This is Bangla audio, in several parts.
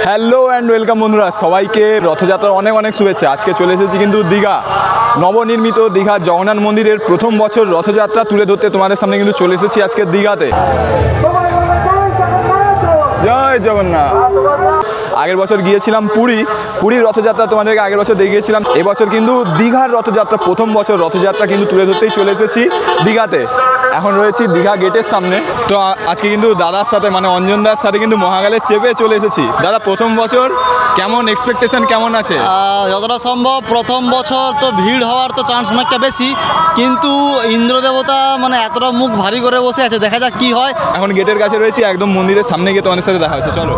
হ্যালো অ্যান্ড ওয়েলকাম বন্ধুরা, সবাইকে রথযাত্রার অনেক অনেক শুভেচ্ছা। আজকে চলে এসেছি কিন্তু দীঘা, নবনির্মিত দীঘা জগন্নাথ মন্দিরের প্রথম বছর রথযাত্রা তুলে ধরতে তোমাদের সামনে কিন্তু চলে এসেছি আজকে দীঘাতে। জয় জগন্নাথ। আগের বছর গিয়েছিলাম পুরীর রথযাত্রা তোমাদেরকে আগের বছর দেখিয়েছিলাম। এবছর কিন্তু দীঘার রথযাত্রা, প্রথম বছর রথযাত্রা কিন্তু তুলে ধরতেই চলে এসেছি দীঘাতে। এখন রয়েছি দীঘা গেটের সামনে। তো আজকে কিন্তু দাদার সাথে মানে অঞ্জনদার সাথে কিন্তু মহাকালে চেপে চলে এসেছি। দাদা, প্রথম বছর কেমন এক্সপেকটেশন কেমন আছে? যতটা সম্ভব প্রথম বছর তো ভিড় হওয়ার তো চান্স অনেকটা বেশি, কিন্তু ইন্দ্রদেবতা মানে এতটা মুখ ভারী করে বসে আছে, দেখা যাক কি হয়। এখন গেটের কাছে রয়েছি, একদম মন্দিরের সামনে গিয়ে তোমাদের সাথে দেখা হচ্ছে। চলো।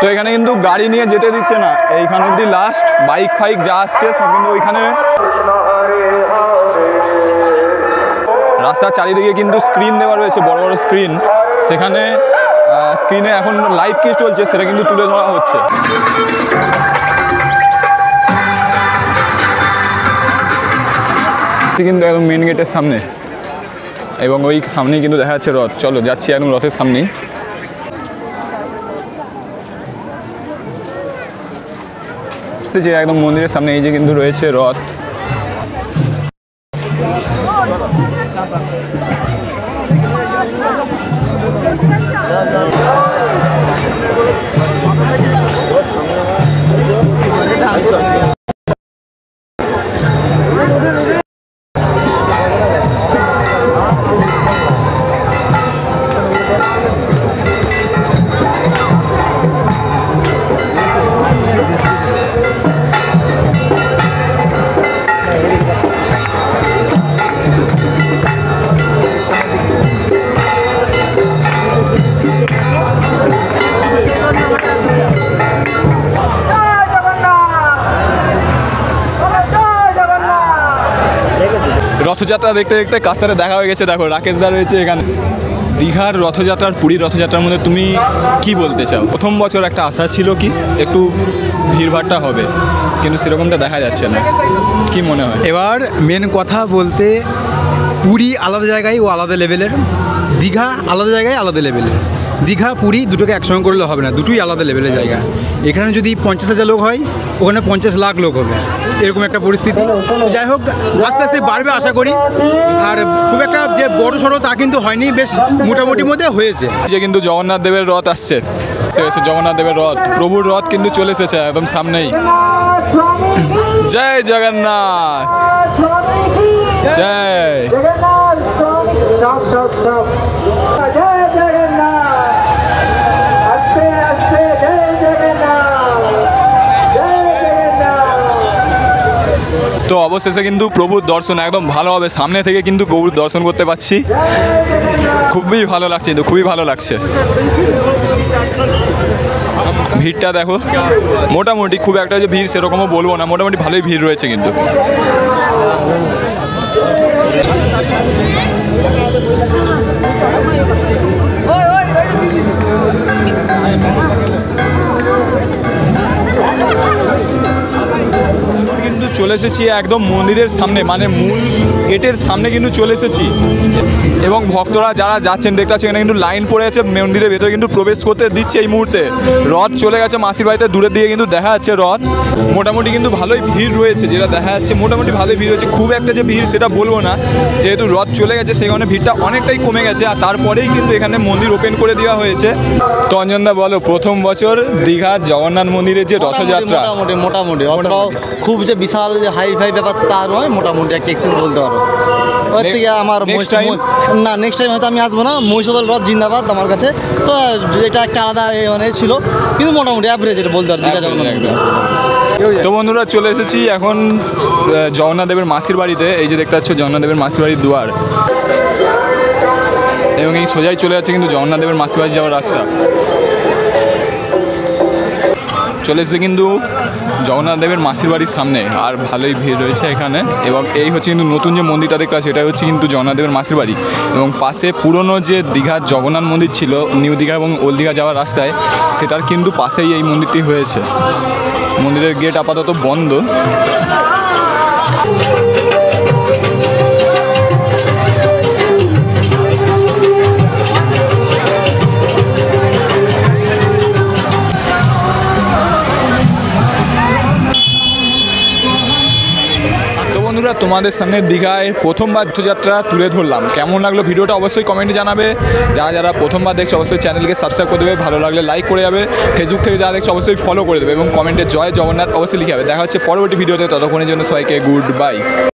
তো এখানে কিন্তু গাড়ি নিয়ে যেতে দিচ্ছে না, এইখানে অব্দি লাস্ট। বাইক ফাইক যা আসছে সব কিন্তু ওইখানে। রাস্তার চারিদিকে কিন্তু স্ক্রিন দেওয়া রয়েছে, বড় বড় স্ক্রিন। সেখানে স্ক্রিনে এখন লাইভ কি চলছে সেটা কিন্তু তুলে ধরা হচ্ছে। কিন্তু একদম মেন গেটের সামনে, এবং ওই সামনেই কিন্তু দেখা যাচ্ছে রথ। চলো যাচ্ছি একদম রথের সামনেই। যে একদম মন্দিরের সামনে এই যে কিন্তু রয়েছে রথ। রথযাত্রা দেখতে দেখতে কাছারে দেখা হয়ে গেছে। দেখো রাকেশ দা রয়েছে এখানে। দীঘার রথযাত্রার পুরীর রথযাত্রার মধ্যে তুমি কি বলতে চাও? প্রথম বছর একটা আশা ছিল কি একটু ভিড়ভাড়টা হবে, কিন্তু সেরকমটা দেখা যাচ্ছে না। কি মনে হয়? এবার মেন কথা বলতে, পুরী আলাদা জায়গায় ও আলাদা লেভেলের, দীঘা আলাদা জায়গায় আলাদা লেভেলের। দীঘা পুরী দুটোকে একসঙ্গে করলে হবে না, দুটোই আলাদা লেভেলের জায়গা। এখানে যদি 50,000 লোক হয়, ওখানে 50 লাখ লোক হবে, এরকম একটা পরিস্থিতি। যাই হোক, আস্তে আস্তে বাড়বে আশা করি। আর খুব একটা যে বড় সড়ো তা কিন্তু হয়নি, বেশ মোটামুটির মধ্যে হয়েছে। যে কিন্তু জগন্নাথ দেবের রথ আসছে, জগন্নাথ দেবের রথ, প্রভুর রথ কিন্তু চলে এসেছে একদম সামনেই। জয় জগন্নাথ, জয়। তো অবশেষে কিন্তু প্রভুর দর্শন একদম ভালোভাবে সামনে থেকে কিন্তু প্রভুর দর্শন করতে পারছি। খুবই ভালো লাগছে, কিন্তু খুবই ভালো লাগছে। ভিড়টা দেখো, মোটামুটি খুব একটা যে ভিড় সেরকমও বলবো না, মোটামুটি ভালোই ভিড় রয়েছে কিন্তু। কিন্তু চলে এসেছি একদম মন্দিরের সামনে, মানে মূল গেটের সামনে কিন্তু চলে এসেছি। এবং ভক্তরা যারা যাচ্ছেন দেখতে পাচ্ছি এখানে কিন্তু লাইন পড়ে আছে, মন্দিরের ভেতরে কিন্তু প্রবেশ করতে দিচ্ছে এই মুহূর্তে। রথ চলে গেছে মাসির বাড়িতে, দূরের দিকে কিন্তু দেখা যাচ্ছে রথ। মোটামুটি কিন্তু ভালোই ভিড় রয়েছে, যেটা দেখা যাচ্ছে মোটামুটি ভালোই ভিড় রয়েছে। খুব একটা যে ভিড় সেটা বলবো না, যেহেতু রথ চলে গেছে সেই কারণে ভিড়টা অনেকটাই কমে গেছে। আর তারপরেই কিন্তু এখানে মন্দির ওপেন করে দেওয়া হয়েছে। তো অঞ্জনদা বলো, প্রথম বছর দীঘার জগন্নাথ মন্দিরের যে রথযাত্রা, মোটামুটি খুব যে বিশাল যে হাই ফাই ব্যাপার তা নয়, মোটামুটি একটা এক্সপিরিয়েন্স বলতে পারো। ওর থেকে আমার নেক্সট টাইম হয়তো আমি আসবো না। মহিষাদল রথ জিন্দাবাদ আমার কাছে। তো এটা একটা আলাদা মানে ছিল, কিন্তু মোটামুটি অ্যাভারেজ এটা বলতে পারো দীঘা জগন্নাথ। তো বন্ধুরা চলে এসেছি এখন জগন্নাথ দেবের মাসির বাড়িতে। এই যে দেখতে পাচ্ছ জগন্নাথ দেবের মাসির বাড়ির দুয়ার, এবং এই সোজাই চলে যাচ্ছে কিন্তু জগন্নাথ দেবের মাসির বাড়ি যাওয়ার রাস্তা। চলে এসেছে কিন্তু জগন্নাথ দেবের মাসির বাড়ির সামনে, আর ভালোই ভিড় রয়েছে এখানে। এবং এই হচ্ছে কিন্তু নতুন যে মন্দিরটা দেখতে পাচ্ছি, এটাই হচ্ছে কিন্তু জগন্নাথ দেবের মাসির বাড়ি। এবং পাশে পুরনো যে দীঘার জগন্নাথ মন্দির ছিল নিউ দীঘা এবং ওল্ড দীঘা যাওয়ার রাস্তায়, সেটার কিন্তু পাশেই এই মন্দিরটি হয়েছে। মন্দিরের গেট আপাতত বন্ধ। বন্ধুরা, তোমাদের সামনে দীঘায় প্রথমবার রথযাত্রা তুলে ধরলাম। কেমন লাগলো ভিডিওটা অবশ্যই কমেন্টে জানাবে। যারা প্রথমবার দেখছো অবশ্যই চ্যানেলকে সাবস্ক্রাইব করে দেবে, ভালো লাগলে লাইক করে যাবে, ফেসবুক থেকে যারা দেখছো অবশ্যই ফলো করে দেবে এবং কমেন্টে জয় জগন্নাথ অবশ্যই লিখে যাবে। দেখা হচ্ছে পরবর্তী ভিডিওতে, ততক্ষণের জন্য সবাইকে গুড বাই।